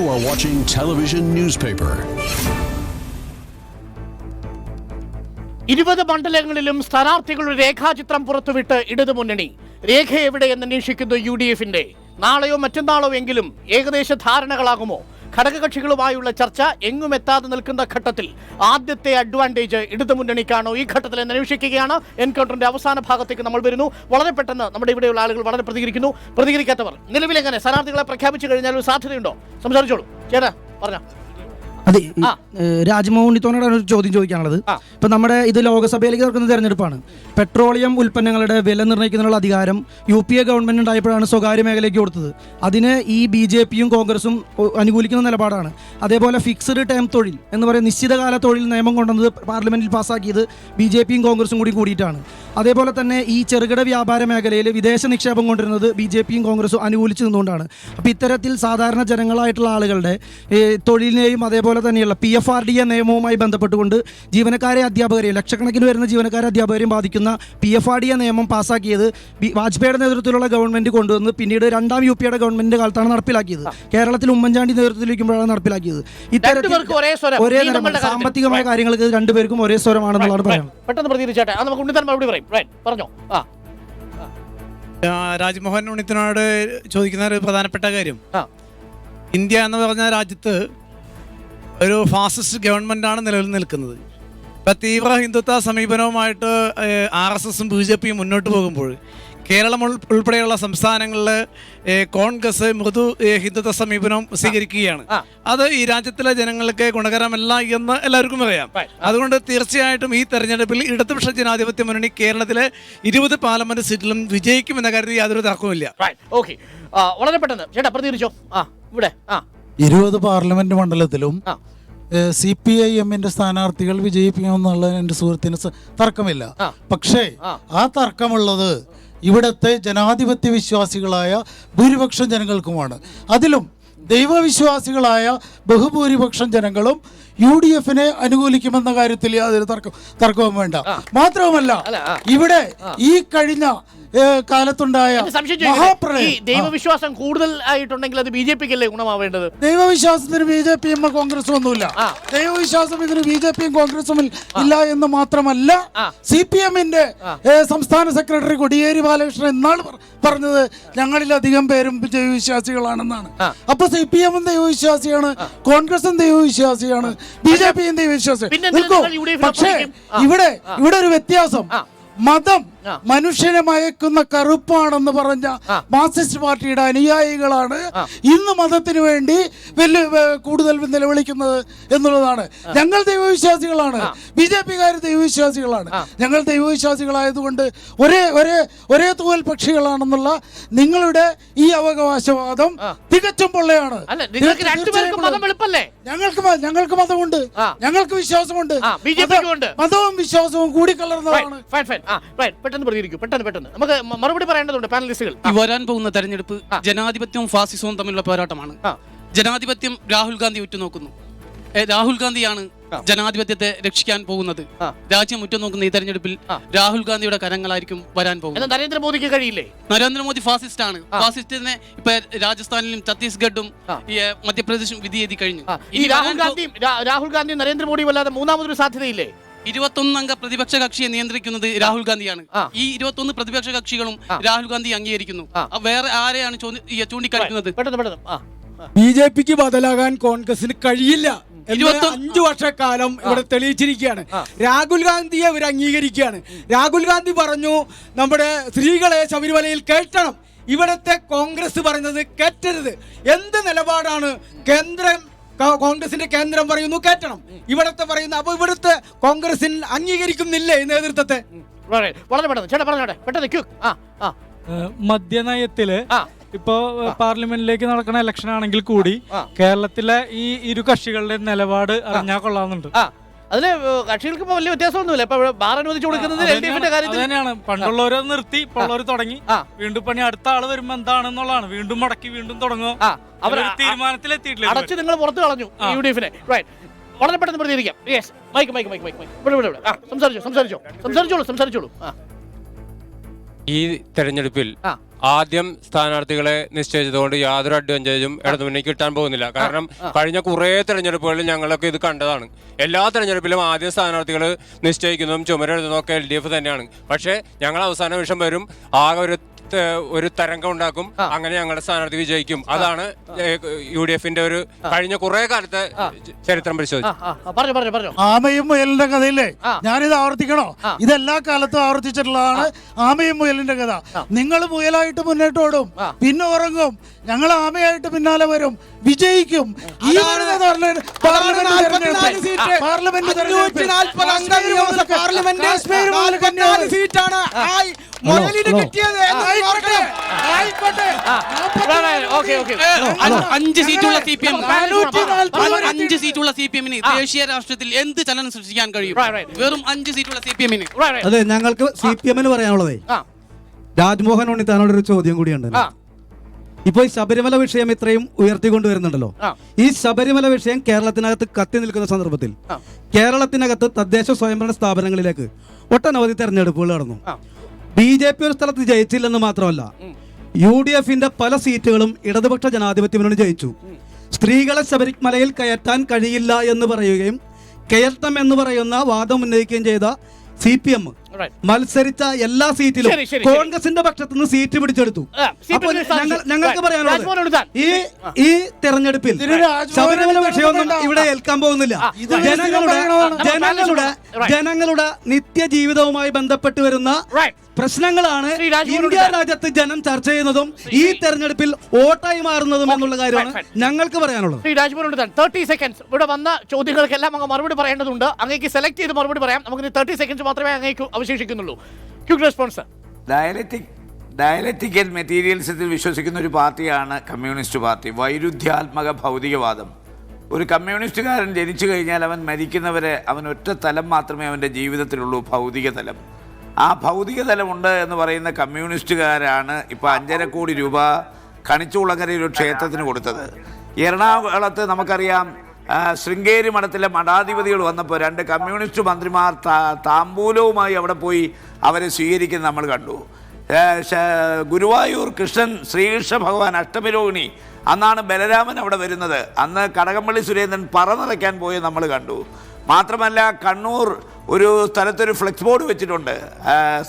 You are watching Television Newspaper. 20 മണ്ഡലങ്ങളിലും സ്ഥാനാർത്ഥികളുടെ രേഖാചിത്രം പുറത്തുവിട്ട് ഇടതുമുന്നണി. രേഖ എവിടെയെന്ന് അന്വേഷിക്കുന്നു UDF-ന്റെ. നാളെയോ മറ്റന്നാളോ എങ്കിലും ഏകദേശ ധാരണകളാകുമോ? ഘടകകക്ഷികളുമായുള്ള ചർച്ച എങ്ങും എത്താതെ നിൽക്കുന്ന ഘട്ടത്തിൽ ആദ്യത്തെ അഡ്വാൻറ്റേജ് ഇടതുമുന്നണിക്കാണോ ഈ ഘട്ടത്തിൽ എന്ന് അന്വേഷിക്കുകയാണ്. എൻകൗണ്ടറിന്റെ അവസാന ഭാഗത്തേക്ക് നമ്മൾ വരുന്നു. വളരെ പെട്ടെന്ന് നമ്മുടെ ഇവിടെയുള്ള ആളുകൾ വളരെ പ്രതികരിക്കുന്നു. പ്രതികരിക്കാത്തവർ നിലവിലെങ്ങനെ സ്ഥാനാർത്ഥികളെ പ്രഖ്യാപിച്ചു കഴിഞ്ഞാൽ ഒരു സാധ്യതയുണ്ടോ? സംസാരിച്ചോളൂ ചേട്ടാ, പറഞ്ഞോ. അതെ, രാജ്മോഹൻ ഉണ്ണിത്തോനോടാണ് ഒരു ചോദ്യം ചോദിക്കാനുള്ളത്. ഇപ്പൊ നമ്മുടെ ഇത് ലോകസഭയിലേക്ക് നടക്കുന്ന തെരഞ്ഞെടുപ്പാണ്. പെട്രോളിയം ഉൽപ്പന്നങ്ങളുടെ വില നിർണ്ണയിക്കുന്നതിനുള്ള അധികാരം UPA ഗവൺമെന്റ് ഉണ്ടായപ്പോഴാണ് സ്വകാര്യ മേഖലയ്ക്ക് കൊടുത്തത്. അതിന് ഈ BJPയും കോൺഗ്രസും അനുകൂലിക്കുന്ന നിലപാടാണ്. അതേപോലെ ഫിക്സ്ഡ് ടേം തൊഴിൽ എന്ന് പറയുന്ന നിശ്ചിതകാല തൊഴിൽ നിയമം കൊണ്ടുവന്നത് പാർലമെന്റിൽ പാസ്സാക്കിയത് BJPയും കോൺഗ്രസും കൂടിയിട്ടാണ്. അതേപോലെ തന്നെ ഈ ചെറുകിട വ്യാപാര മേഖലയിൽ വിദേശ നിക്ഷേപം കൊണ്ടുവരുന്നത് BJPയും കോൺഗ്രസും അനുകൂലിച്ചു നിന്നുകൊണ്ടാണ്. അപ്പോൾ ഇത്തരത്തിൽ സാധാരണ ജനങ്ങളായിട്ടുള്ള ആളുകളുടെ തൊഴിലിനെയും അതേപോലെ തന്നെയുള്ള PFRDA നിയമവുമായി ബന്ധപ്പെട്ടുകൊണ്ട് ജീവനക്കാരെ അധ്യാപകരെയും ലക്ഷക്കണക്കിന് വരുന്ന ജീവനക്കാരെ അധ്യാപകരെയും ബാധിക്കുന്ന PFRDA നിയമം പാസ്സാക്കിയത് വാജ്പേയിയുടെ നേതൃത്വത്തിലുള്ള ഗവൺമെന്റ് കൊണ്ടുവന്ന് പിന്നീട് രണ്ടാം UPയുടെ ഗവൺമെന്റിന്റെ കാലത്താണ് നടപ്പിലാക്കിയത്. കേരളത്തിൽ ഉമ്മൻചാണ്ടി നേതൃത്വത്തിലിരിക്കുമ്പോഴാണ് നടപ്പിലാക്കിയത്. ഇത്തരത്തിൽ ഒരേ സാമ്പത്തികമായ കാര്യങ്ങൾക്ക് രണ്ടുപേർക്കും ഒരേ സ്വരമാണെന്നുള്ളതാണ് പറയുന്നത്. പെട്ടെന്ന് പ്രതികരിച്ചേട്ടെ, നമുക്ക് ഉണ്ണിത്താൻ മറുപടി പറയും. പറഞ്ഞോ. രാജ്മോഹൻ ഉണ്ണിത്തിനോട് ചോദിക്കുന്ന ഒരു പ്രധാനപ്പെട്ട കാര്യം, ഇന്ത്യ എന്ന് പറഞ്ഞ രാജ്യത്ത് ഒരു ഫാസിസ്റ്റ് ഗവൺമെൻറ്റാണ് നിലവിൽ നിൽക്കുന്നത്. ഇപ്പം തീവ്ര ഹിന്ദുത്വ സമീപനവുമായിട്ട് RSSും BJPയും മുന്നോട്ട് പോകുമ്പോൾ കേരളം ഉൾപ്പെടെയുള്ള സംസ്ഥാനങ്ങളിൽ കോൺഗ്രസ് മൃദു ഹിന്ദുത്വ സമീപനം സ്വീകരിക്കുകയാണ്. അത് ഈ രാജ്യത്തിലെ ജനങ്ങൾക്ക് ഗുണകരമല്ല എന്ന് എല്ലാവർക്കും അറിയാം. അതുകൊണ്ട് തീർച്ചയായിട്ടും ഈ തെരഞ്ഞെടുപ്പിൽ ഇടതുപക്ഷ ജനാധിപത്യ മുന്നണി കേരളത്തിലെ 20 പാർലമെന്റ് സീറ്റിലും വിജയിക്കുമെന്ന കാര്യത്തിൽ യാതൊരു തർക്കവുമില്ല. വളരെ പെട്ടെന്ന് ചേട്ടാ പ്രതികരിച്ചോ. ഇവിടെ 20 പാർലമെന്റ് മണ്ഡലത്തിലും CPIM-ന്റെ സ്ഥാനാർത്ഥികൾ വിജയിപ്പിക്കുമെന്നുള്ള എൻ്റെ സുഹൃത്തിന് തർക്കമില്ല. പക്ഷേ ആ തർക്കമുള്ളത് ഇവിടുത്തെ ജനാധിപത്യ വിശ്വാസികളായ ഭൂരിപക്ഷം ജനങ്ങൾക്കുമാണ്. അതിലും ദൈവവിശ്വാസികളായ ബഹുഭൂരിപക്ഷം ജനങ്ങളും UDF-നെ അനുകൂലിക്കുമെന്ന കാര്യത്തിൽ യാതൊരു തർക്കവും വേണ്ട. മാത്രവുമല്ല, ഇവിടെ ഈ കഴിഞ്ഞ കാലത്തുണ്ടായ ദൈവവിശ്വാസം കൂടുതൽ ആയിട്ടുണ്ടെങ്കിൽ അത് BJPക്കല്ലേ ഗുണമാവേണ്ടത്? ദൈവവിശ്വാസത്തിന് BJPയും കോൺഗ്രസും ഒന്നുമില്ല. ദൈവവിശ്വാസം ഇതിന് BJPയും കോൺഗ്രസും ഇല്ല എന്ന് മാത്രമല്ല, CPM-ന്റെ സംസ്ഥാന സെക്രട്ടറി കൊടിയേരി ബാലകൃഷ്ണൻ എന്നാണ് പറഞ്ഞത് ഞങ്ങളിലധികം പേരും ദൈവവിശ്വാസികളാണെന്നാണ്. അപ്പൊ CPM-ഉം ദൈവവിശ്വാസിയാണ്, കോൺഗ്രസും ദൈവവിശ്വാസിയാണ്, BJPയും ദൈവവിശ്വാസിയാണ്. പക്ഷേ ഇവിടെ ഒരു വ്യത്യാസം, മതം മനുഷ്യനെ മയക്കുന്ന കറുപ്പാണെന്ന് പറഞ്ഞ മാർക്സിസ്റ്റ് പാർട്ടിയുടെ അനുയായികളാണ് ഇന്ന് മതത്തിന് വേണ്ടി കൂടുതൽ നിലവിളിക്കുന്നത് എന്നുള്ളതാണ്. ഞങ്ങൾ ദൈവവിശ്വാസികളാണ്, BJPക്കാർ ദൈവവിശ്വാസികളാണ്. ഞങ്ങൾ ദൈവവിശ്വാസികളായതുകൊണ്ട് ഒരേ തൂവൽ പക്ഷികളാണെന്നുള്ള നിങ്ങളുടെ ഈ അവകാശവാദം തികച്ചും പൊള്ളയാണ്. ഞങ്ങൾക്ക് മതമുണ്ട്, ഞങ്ങൾക്ക് വിശ്വാസമുണ്ട്, മതവും വിശ്വാസവും കൂടിക്കലർന്നതാണ്. പെട്ടെന്ന് നമുക്ക് മറുപടി പറയേണ്ടതുണ്ട് പാനലിസ്റ്റുകൾ. വരാൻ പോകുന്ന തെരഞ്ഞെടുപ്പ് ജനാധിപത്യവും ഫാസിസവും തമ്മിലുള്ള പോരാട്ടമാണ്. ജനാധിപത്യം രാഹുൽ ഗാന്ധി ഉറ്റുനോക്കുന്നു. രാഹുൽ ഗാന്ധിയാണ് ജനാധിപത്യത്തെ രക്ഷിക്കാൻ പോകുന്നത്. രാജ്യം ഉറ്റുനോക്കുന്ന ഈ തെരഞ്ഞെടുപ്പിൽ രാഹുൽ ഗാന്ധിയുടെ കരങ്ങളായിരിക്കും വരാൻ പോകുന്നത്. നരേന്ദ്രമോദിക്ക് കഴിയില്ലേ? നരേന്ദ്രമോദി ഫാസിസ്റ്റ് ആണ്. ഫാസിസ്റ്റിനെ ഇപ്പൊ രാജസ്ഥാനിലും ഛത്തീസ്ഗഡും മധ്യപ്രദേശും വിധി എഴുതി കഴിഞ്ഞു. ഈ രാഹുൽ ഗാന്ധി നരേന്ദ്രമോദി വല്ലാതെ മൂന്നാമതൊരു സാധ്യതയില്ലേ? 21 അംഗ പ്രതിപക്ഷ കക്ഷിയെ നിയന്ത്രിക്കുന്നത് രാഹുൽ ഗാന്ധിയാണ്. ഈ 21 പ്രതിപക്ഷ കക്ഷികളും രാഹുൽ ഗാന്ധി അംഗീകരിക്കുന്നു. വേറെ ആരെയാണ് ചൂണ്ടിക്കാണിക്കുന്നത്? BJPക്ക് ബദലാകാൻ കോൺഗ്രസിന് കഴിയില്ല. 5 വർഷക്കാലം ഇവിടെ തെളിയിച്ചിരിക്കുകയാണ്. രാഹുൽ ഗാന്ധിയെ അവർ അംഗീകരിക്കുകയാണ്. രാഹുൽ ഗാന്ധി പറഞ്ഞു നമ്മുടെ സ്ത്രീകളെ ശബരിമലയിൽ കയറ്റണം. ഇവിടത്തെ കോൺഗ്രസ് പറഞ്ഞത് കയറ്റരുത്. എന്ത് നിലപാടാണ് കോൺഗ്രസിന്റെ കേന്ദ്രം പറയുന്നു കയറ്റണം, ഇവിടത്തെ പറയുന്നു. അപ്പൊ ഇവിടുത്തെ കോൺഗ്രസിൽ അംഗീകരിക്കുന്നില്ലേ ഈ നേതൃത്വത്തെ? മദ്യനയത്തില് ഇപ്പോ പാർലമെന്റിലേക്ക് നടക്കുന്ന ഇലക്ഷൻ ആണെങ്കിൽ കൂടി കേരളത്തിലെ ഈ ഇരു കക്ഷികളുടെ നിലപാട് അറിഞ്ഞാൽ കൊള്ളാവുന്നുണ്ട്. അതിന് കക്ഷികൾക്ക് വലിയ വ്യത്യാസമൊന്നുമില്ല. ഇപ്പൊ ബാർ അനുവദിച്ചു കൊടുക്കുന്നത് LDFന്റെ കാര്യത്തിൽ തന്നെയാണ്. പണ്ടുള്ളവരെ നിർത്തി ഇപ്പോൾ ഉള്ളവർ തുടങ്ങി. വീണ്ടും പണി അടുത്ത ആള് വരുമ്പോ എന്താണെന്നുള്ളതാണ്. വീണ്ടും മടക്കി വീണ്ടും തുടങ്ങുക. അവർ തീരുമാനത്തിലെത്തിയിട്ടില്ല. അടച്ച് നിങ്ങൾ പുറത്തു കളഞ്ഞു UDF-നെ. വളരെ പെട്ടെന്ന് പ്രതികരിക്കാം. സംസാരിച്ചോളൂ. ഈ തെരഞ്ഞെടുപ്പിൽ ആദ്യം സ്ഥാനാർത്ഥികളെ നിശ്ചയിച്ചതുകൊണ്ട് യാതൊരു അഡ്വാൻറ്റേജും ഇടതുമുന്നണിക്ക് കിട്ടാൻ പോകുന്നില്ല. കാരണം കഴിഞ്ഞ കുറേ തെരഞ്ഞെടുപ്പുകളിൽ ഞങ്ങളൊക്കെ ഇത് കണ്ടതാണ്. എല്ലാ തെരഞ്ഞെടുപ്പിലും ആദ്യം സ്ഥാനാർത്ഥികൾ നിശ്ചയിക്കുന്നതും ചുമരെഴുതുന്നതും ഒക്കെ LDF തന്നെയാണ്. പക്ഷേ ഞങ്ങൾ അവസാന നിമിഷം വരും, ആകെ ഒരു തരംഗം ഉണ്ടാക്കും, അങ്ങനെ ഞങ്ങളുടെ സ്ഥാനാർത്ഥി വിജയിക്കും. അതാണ് UDFന്റെ ഒരു കഴിഞ്ഞ കുറെ കാലത്തെ ചരിത്രം പരിശോധിച്ചു. ആമയും മുയലിന്റെ കഥയില്ലേ, ഞാനിത് ആവർത്തിക്കണോ? ഇതെല്ലാ കാലത്തും ആവർത്തിച്ചിട്ടുള്ളതാണ് ആമയും മുയലിന്റെ കഥ. നിങ്ങൾ മുയലായിട്ട് മുന്നോട്ടോടും, പിന്നെ ഉറങ്ങും, ഞങ്ങൾ ആമയായിട്ട് പിന്നാലെ വരും, വിജയിക്കും. ഈ അഞ്ച് സീറ്റുള്ള CPM-ന് ദേശീയ രാഷ്ട്രീയത്തിൽ എന്ത് ചലനം സൃഷ്ടിക്കാൻ കഴിയും? വെറും 5 സീറ്റുള്ള CPM-ന്. അതെ, ഞങ്ങൾക്ക് CPM-ന് പറയാനുള്ളതേ, രാജ്മോഹൻ ഉണ്ണിത്താനോട് ഒരു ചോദ്യം കൂടിയുണ്ട്. ഇപ്പോൾ ഈ ശബരിമല വിഷയം ഇത്രയും ഉയർത്തിക്കൊണ്ടുവരുന്നുണ്ടല്ലോ, ഈ ശബരിമല വിഷയം കേരളത്തിനകത്ത് കത്തി നിൽക്കുന്ന സന്ദർഭത്തിൽ കേരളത്തിനകത്ത് തദ്ദേശ സ്വയംഭരണ സ്ഥാപനങ്ങളിലേക്ക് ഒട്ടനവധി തെരഞ്ഞെടുപ്പുകൾ നടന്നു. BJP ഒരു സ്ഥലത്ത് ജയിച്ചില്ലെന്ന് മാത്രമല്ല, UDFന്റെ പല സീറ്റുകളും ഇടതുപക്ഷ ജനാധിപത്യ മുന്നണി ജയിച്ചു. സ്ത്രീകളെ ശബരിമലയിൽ കയറ്റാൻ കഴിയില്ല എന്ന് പറയുകയും കയറ്റം എന്ന് പറയുന്ന വാദം ഉന്നയിക്കുകയും ചെയ്ത CPM മത്സരിച്ച എല്ലാ സീറ്റിലും കോൺഗ്രസിന്റെ പക്ഷത്തു നിന്ന് സീറ്റ് പിടിച്ചെടുത്തു. അപ്പോൾ ഞങ്ങൾക്ക് പറയാനുള്ളത്, ഈ തെരഞ്ഞെടുപ്പിൽ ശബരിമല വിഷയമൊന്നും ഇവിടെ ഏൽക്കാൻ പോകുന്നില്ല. ജനങ്ങളുടെ നിത്യജീവിതവുമായി ബന്ധപ്പെട്ട് വരുന്ന പ്രശ്നങ്ങളാണ് ഇന്ത്യ രാജ്യത്ത് ജനം ചർച്ച ചെയ്യുന്നതും ഈ തെരഞ്ഞെടുപ്പിൽ വോട്ടായി മാറുന്നതും എന്നുള്ള കാര്യമാണ് ഞങ്ങൾക്ക് പറയാനുള്ളത്. 30 സെക്കൻഡ്സ് ഇവിടെ വന്ന ചോദ്യങ്ങൾക്കെല്ലാം അങ്ങ് മറുപടി പറയേണ്ടതുണ്ട്. അങ്ങേക്ക് സെലക്ട് ചെയ്ത് മറുപടി പറയാം. നമുക്ക് 30 സെക്കൻഡ്സ് മാത്രമേ അങ്ങേക്ക് അവശേഷിക്കുന്നുള്ളൂ. Quick response. ഡയലക്റ്റിക്കൽ മെറ്റീരിയൽസത്തിൽ വിശ്വസിക്കുന്ന ഒരു പാർട്ടിയാണ് കമ്മ്യൂണിസ്റ്റ് പാർട്ടി. വൈരുദ്ധ്യാത്മക ഭൗതികവാദം. ഒരു കമ്മ്യൂണിസ്റ്റുകാരൻ ജനിച്ചു കഴിഞ്ഞാൽ അവൻ മരിക്കുന്നവരെ അവൻ ഒറ്റ തലം മാത്രമേ അവൻ്റെ ജീവിതത്തിലുള്ളൂ, ഭൗതിക തലം. ആ ഭൗതിക തലമുണ്ട് എന്ന് പറയുന്ന കമ്മ്യൂണിസ്റ്റുകാരാണ് ഇപ്പോൾ 5.5 കോടി രൂപ കണിച്ചുകുളങ്ങരയിൽ ഒരു ക്ഷേത്രത്തിന് കൊടുത്തത്. എറണാകുളത്ത് നമുക്കറിയാം, ശൃംഗേരി മഠത്തിലെ മഠാധിപതികൾ വന്നപ്പോൾ 2 കമ്മ്യൂണിസ്റ്റ് മന്ത്രിമാർ താമ്പൂലവുമായി അവിടെ പോയി അവരെ സ്വീകരിക്കുന്നത് നമ്മൾ കണ്ടു. ഗുരുവായൂർ കൃഷ്ണൻ, ശ്രീകൃഷ്ണ ഭഗവാൻ അഷ്ടമിരോഹിണി, അന്നാണ് ബലരാമൻ അവിടെ വരുന്നത്. അന്ന് കടകംപള്ളി സുരേന്ദ്രൻ പറനിറയ്ക്കാൻ പോയി നമ്മൾ കണ്ടു. മാത്രമല്ല, കണ്ണൂർ ഒരു സ്ഥലത്തൊരു ഫ്ലെക്സ് ബോർഡ് വെച്ചിട്ടുണ്ട്.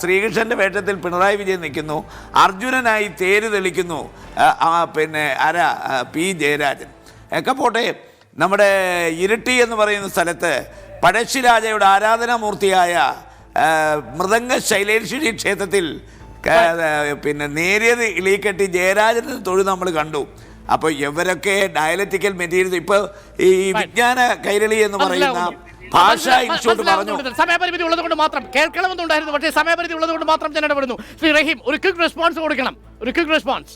ശ്രീകൃഷ്ണൻ്റെ വേഷത്തിൽ പിണറായി വിജയൻ നിൽക്കുന്നു, അർജുനനായി തേര് തെളിക്കുന്നു പിന്നെ P. ജയരാജൻ ഒക്കെ പോട്ടെ. നമ്മുടെ ഇരിട്ടി എന്ന് പറയുന്ന സ്ഥലത്ത് പഴശ്ശിരാജയുടെ ആരാധനാമൂർത്തിയായ മൃദംഗ ശൈലേശ്വരി ക്ഷേത്രത്തിൽ പിന്നെ നേരിയത് ഇളിക്കെട്ടി ജയരാജന് തൊഴിൽ നമ്മൾ കണ്ടു. അപ്പോൾ ഇവരൊക്കെ ഡയലക്റ്റിക്കൽ മെറ്റീരിയൽ ഇപ്പോൾ ഈ വിജ്ഞാന കൈരളി എന്ന് പറയുന്ന ഭാഷാ ഇൻസ്റ്റിറ്റ്യൂട്ട് പറഞ്ഞു. സമയപരിമിതി ഉള്ളതുകൊണ്ട് മാത്രം കേൾക്കണമെന്നുണ്ടായിരുന്നു, പക്ഷേ സമയപരിധി ഉള്ളതുകൊണ്ട് മാത്രം ഞാൻ ഇടപെടുന്നു. ശ്രീ റഹീം, ഒരു ക്വിക്ക് റെസ്പോൺസ് കൊടുക്കണം. ഒരു ക്വിക്ക് റെസ്പോൺസ്.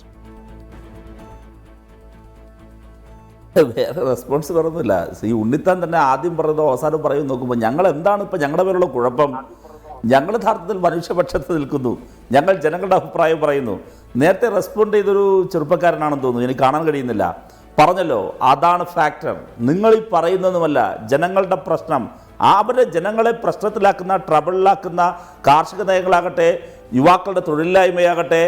വേറെ റെസ്പോൺസ് പറഞ്ഞില്ല. ഈ ഉണ്ണിത്താൻ തന്നെ ആദ്യം പറയുന്നതോ അവസാനം പറയുമെന്ന് നോക്കുമ്പോൾ ഞങ്ങൾ എന്താണ് ഇപ്പം ഞങ്ങളുടെ പേരുള്ള കുഴപ്പം? ഞങ്ങൾ യഥാർത്ഥത്തിൽ മനുഷ്യപക്ഷത്ത് നിൽക്കുന്നു, ഞങ്ങൾ ജനങ്ങളുടെ അഭിപ്രായം പറയുന്നു. നേരത്തെ റെസ്പോണ്ട് ചെയ്തൊരു ചെറുപ്പക്കാരനാണെന്ന് തോന്നുന്നു, എനിക്ക് കാണാൻ കഴിയുന്നില്ല. പറഞ്ഞല്ലോ, അതാണ് ഫാക്ടർ. നിങ്ങൾ ഈ പറയുന്നതുമല്ല ജനങ്ങളുടെ പ്രശ്നം. അവരെ ജനങ്ങളെ പ്രശ്നത്തിലാക്കുന്ന, ട്രബിളിലാക്കുന്ന കാർഷിക നയങ്ങളാകട്ടെ, യുവാക്കളുടെ തൊഴിലില്ലായ്മയാകട്ടെ,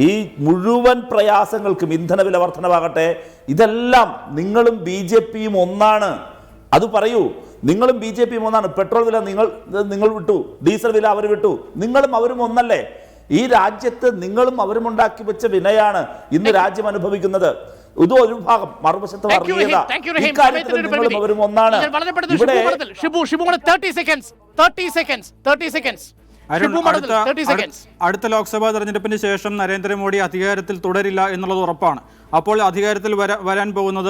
ഈ മുഴുവൻ പ്രയാസങ്ങൾക്കും ഇന്ധനവില വർധനവാകട്ടെ, ഇതെല്ലാം നിങ്ങളും BJPയും ഒന്നാണ്. അത് പറയൂ, നിങ്ങളും BJPയും ഒന്നാണ്. പെട്രോൾ വില നിങ്ങൾ വിട്ടു, ഡീസൽ വില അവർ വിട്ടു, നിങ്ങളും അവരും ഒന്നല്ലേ? ഈ രാജ്യത്ത് നിങ്ങളും അവരും ഉണ്ടാക്കി വെച്ച വിനയാണ് ഇന്ന് രാജ്യം അനുഭവിക്കുന്നത്. ഇത് ഒരു ഭാഗം, മറുവശത്ത് നിങ്ങളും അവരും ഒന്നാണ്. അടുത്ത ലോക്സഭാ തെരഞ്ഞെടുപ്പിന് ശേഷം നരേന്ദ്രമോദി അധികാരത്തിൽ തുടരില്ല എന്നുള്ളത് ഉറപ്പാണ്. അപ്പോൾ അധികാരത്തിൽ വരാൻ പോകുന്നത്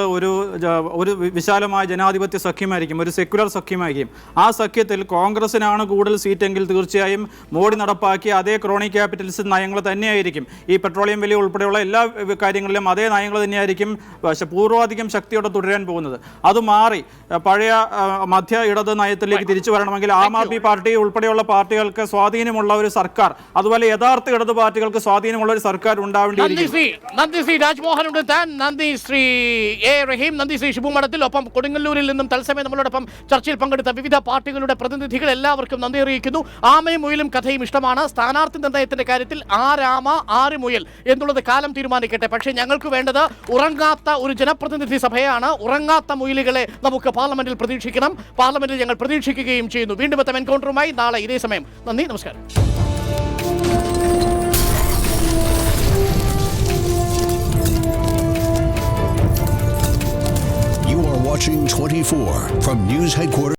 ഒരു വിശാലമായ ജനാധിപത്യ സഖ്യമായിരിക്കും, ഒരു സെക്യുലർ സഖ്യമായിരിക്കും. ആ സഖ്യത്തിൽ കോൺഗ്രസിനാണ് കൂടുതൽ സീറ്റെങ്കിൽ തീർച്ചയായും മോഡി നടപ്പാക്കിയ അതേ ക്രോണി ക്യാപിറ്റലിസ്റ്റ് നയങ്ങൾ തന്നെയായിരിക്കും. ഈ പെട്രോളിയം വില ഉൾപ്പെടെയുള്ള എല്ലാ കാര്യങ്ങളിലും അതേ നയങ്ങൾ തന്നെയായിരിക്കും പൂർവാധികം ശക്തിയോടെ തുടരാൻ പോകുന്നത്. അത് മാറി പഴയ മധ്യ ഇടത് നയത്തിലേക്ക് തിരിച്ചു വരണമെങ്കിൽ ആം ആദ്മി പാർട്ടി ഉൾപ്പെടെയുള്ള പാർട്ടികൾക്ക് സ്വാധീനമുള്ള ഒരു സർക്കാർ, അതുപോലെ യഥാർത്ഥ ഇടത് പാർട്ടികൾക്ക് സ്വാധീനമുള്ള ഒരു സർക്കാർ ഉണ്ടാവേണ്ടിയിരിക്കും. രാജ്മോഹൻ പങ്കെടുത്താൻ നന്ദി ശ്രീ എ റഹീം, നന്ദി ശ്രീ ഷിബു മഠത്തിൽ. ഒപ്പം കൊടുങ്ങല്ലൂരിൽ നിന്നും തത്സമയം നമ്മളോടൊപ്പം ചർച്ചയിൽ പങ്കെടുത്ത വിവിധ പാർട്ടികളുടെ പ്രതിനിധികൾ എല്ലാവർക്കും നന്ദി അറിയിക്കുന്നു. ആമയും മുയലും കഥയും ഇഷ്ടമാണ്. സ്ഥാനാർത്ഥി നിർണയത്തിന്റെ കാര്യത്തിൽ ആരാമ ആര് മുയൽ എന്നുള്ളത് കാലം തീരുമാനിക്കട്ടെ. പക്ഷേ ഞങ്ങൾക്ക് വേണ്ടത് ഉറങ്ങാത്ത ഒരു ജനപ്രതിനിധി സഭയാണ്. ഉറങ്ങാത്ത മുയലുകളെ നമുക്ക് പാർലമെന്റിൽ പ്രതീക്ഷിക്കണം. പാർലമെന്റിൽ ഞങ്ങൾ പ്രതീക്ഷിക്കുകയും ചെയ്യുന്നു. വീണ്ടും എത്താം എൻകൗണ്ടറുമായി നാളെ ഇതേ സമയം. നന്ദി, നമസ്കാരം. You are watching 24 from News Headquarters.